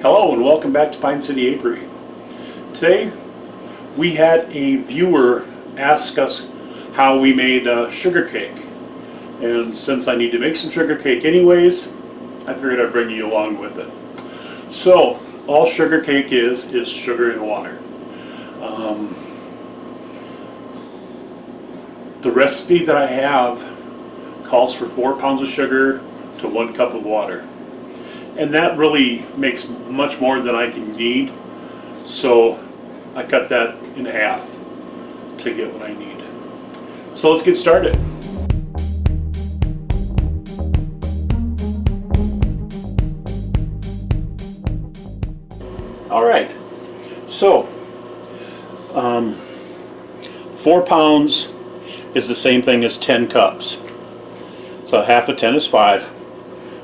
Hello and welcome back to Pine City Apiary. Today we had a viewer ask us how we made sugar cake, and since I need to make some sugar cake anyways, I figured I'd bring you along with it. So all sugar cake is sugar and water. The recipe that I have calls for 4 pounds of sugar to 1 cup of water. And that really makes much more than I can need, so I cut that in half to get what I need. So let's get started. Alright, so 4 pounds is the same thing as 10 cups. So half of 10 is 5.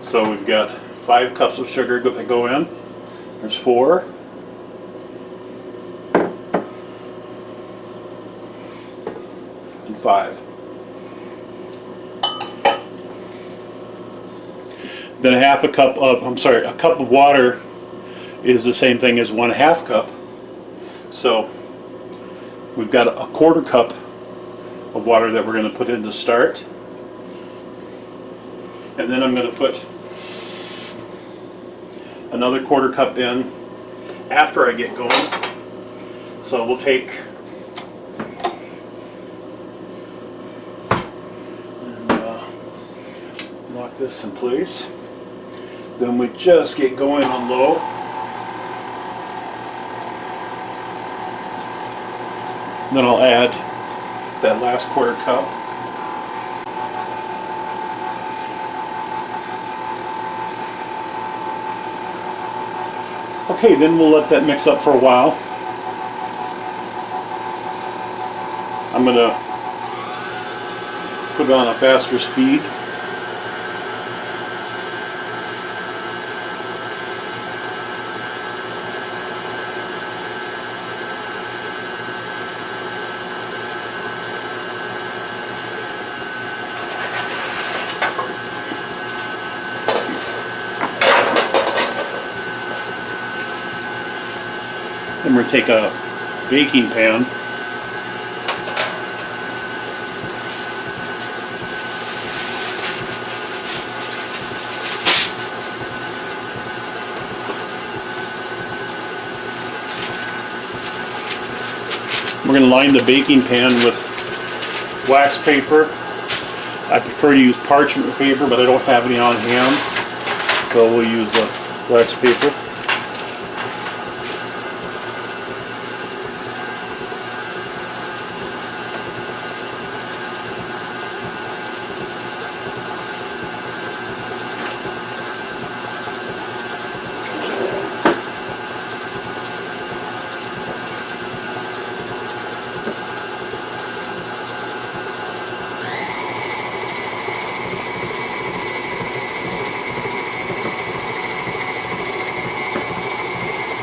So we've got 5 cups of sugar that go in. There's 4. And 5. Then a cup of water is the same thing as 1/2 cup. So we've got a 1/4 cup of water that we're going to put in to start. And then I'm going to put another 1/4 cup in after I get going. So we'll take and lock this in place. Then we just get going on low. Then I'll add that last 1/4 cup. Okay, then we'll let that mix up for a while. I'm going to put it on a faster speed. Then we're going to take a baking pan . We're going to line the baking pan with wax paper. I prefer to use parchment paper, but I don't have any on hand, so we'll use the wax paper.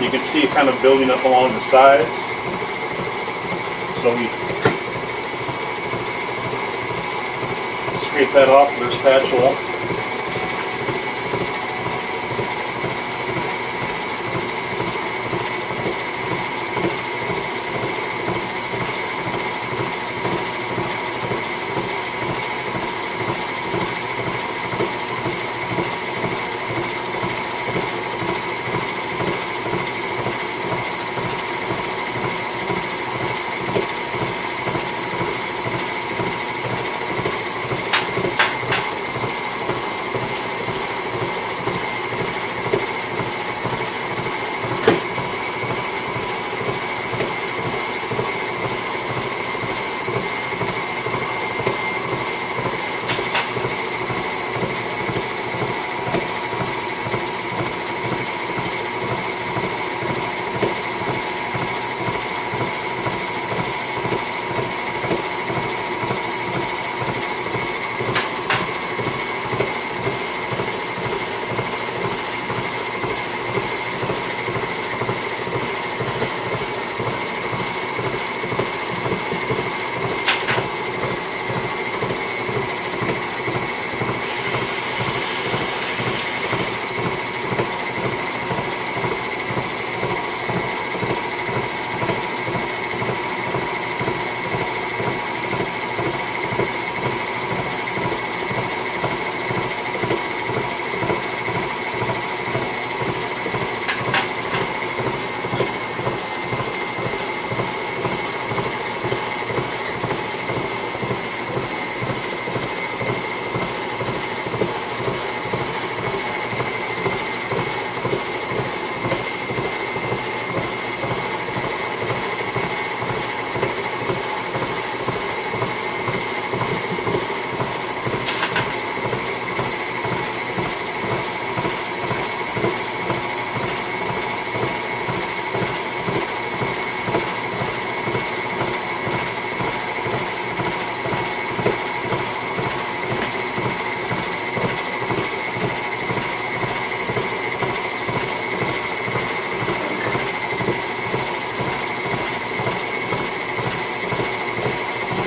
You can see it kind of building up along the sides. So we scrape that off with our spatula.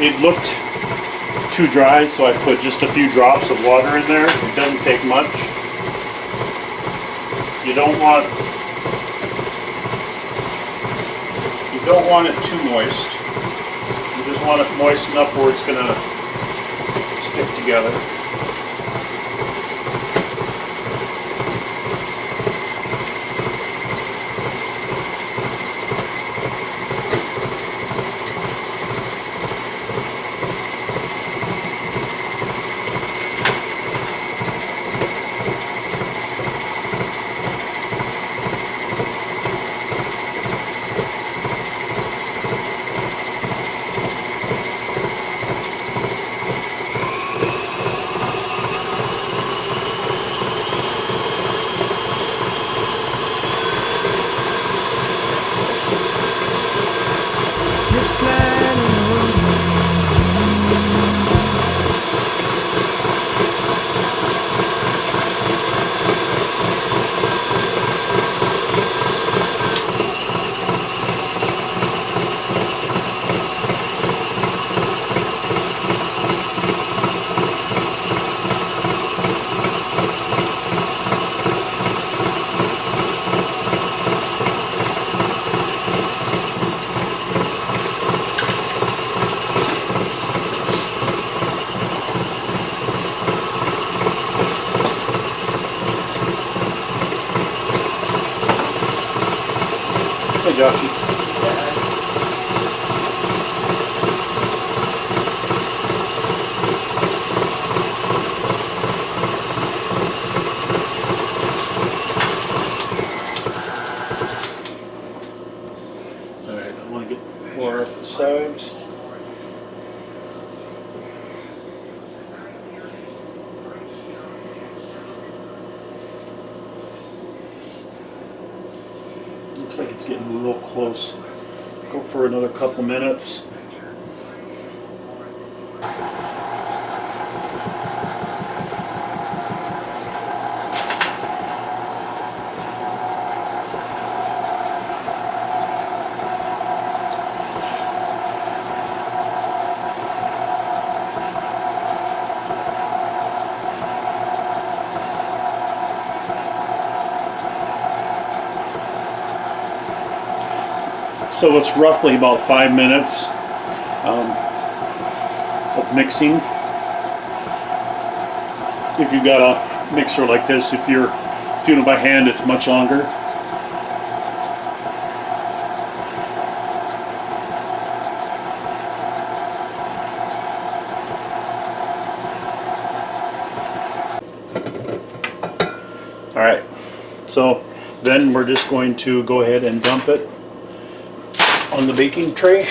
It looked too dry, so I put just a few drops of water in there. It doesn't take much. You don't want it too moist. You just want it moist enough where it's going to stick together. Hey, Joshy. Alright, I want to get more off the sides. Looks like it's getting a little close. Go for another couple minutes. So it's roughly about 5 minutes of mixing. If you've got a mixer like this, if you're doing it by hand, it's much longer. All right, so then we're just going to go ahead and dump it on the baking tray.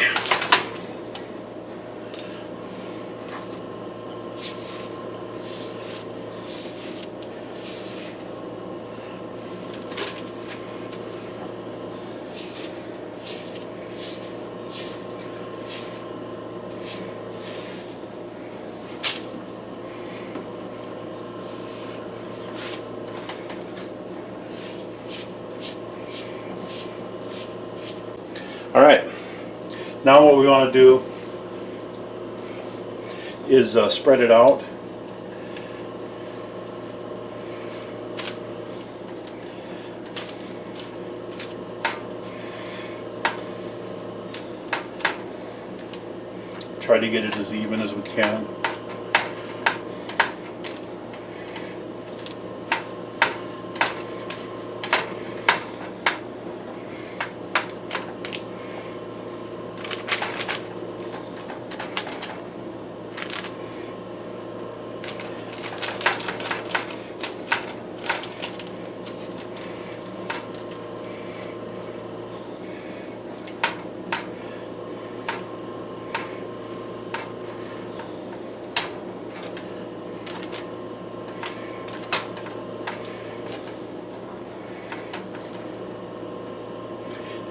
All right, now what we want to do is spread it out. Try to get it as even as we can.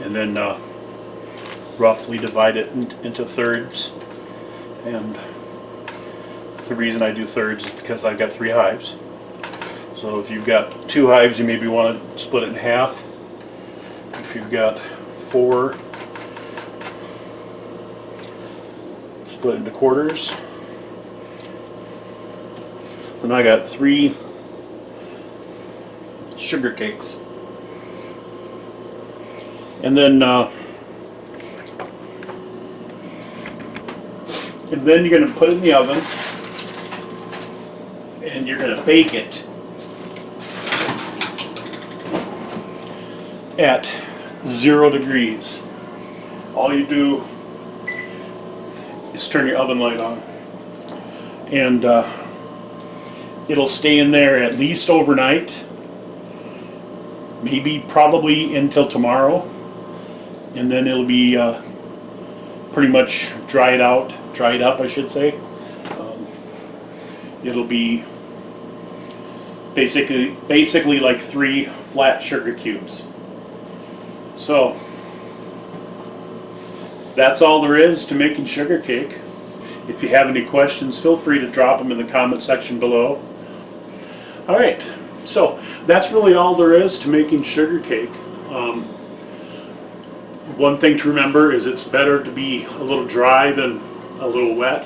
And then roughly divide it into thirds. And the reason I do thirds is because I've got 3 hives. So if you've got 2 hives, you maybe want to split it in half. If you've got 4, split into quarters. So now I got 3 sugar cakes. And then you're going to put it in the oven and you're going to bake it at 0 degrees. All you do is turn your oven light on, and it'll stay in there at least overnight, maybe probably until tomorrow, and then it'll be pretty much dried up I should say. It'll be basically like 3 flat sugar cubes. So that's all there is to making sugar cake. If you have any questions, feel free to drop them in the comment section below. Alright, so that's really all there is to making sugar cake. One thing to remember is it's better to be a little dry than a little wet.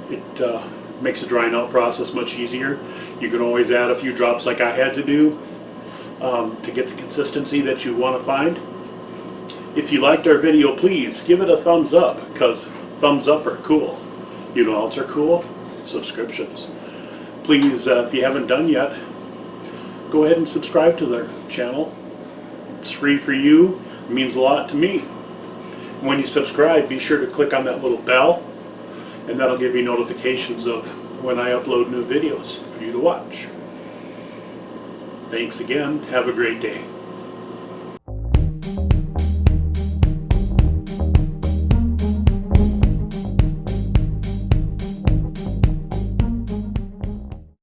It makes the drying out process much easier. You can always add a few drops like I had to do to get the consistency that you want to find. If you liked our video, please give it a thumbs up, because thumbs up are cool. You know what else are cool? Subscriptions. Please, if you haven't done yet, go ahead and subscribe to their channel. It's free for you. It means a lot to me. When you subscribe, be sure to click on that little bell, and that'll give you notifications of when I upload new videos for you to watch. Thanks again. Have a great day.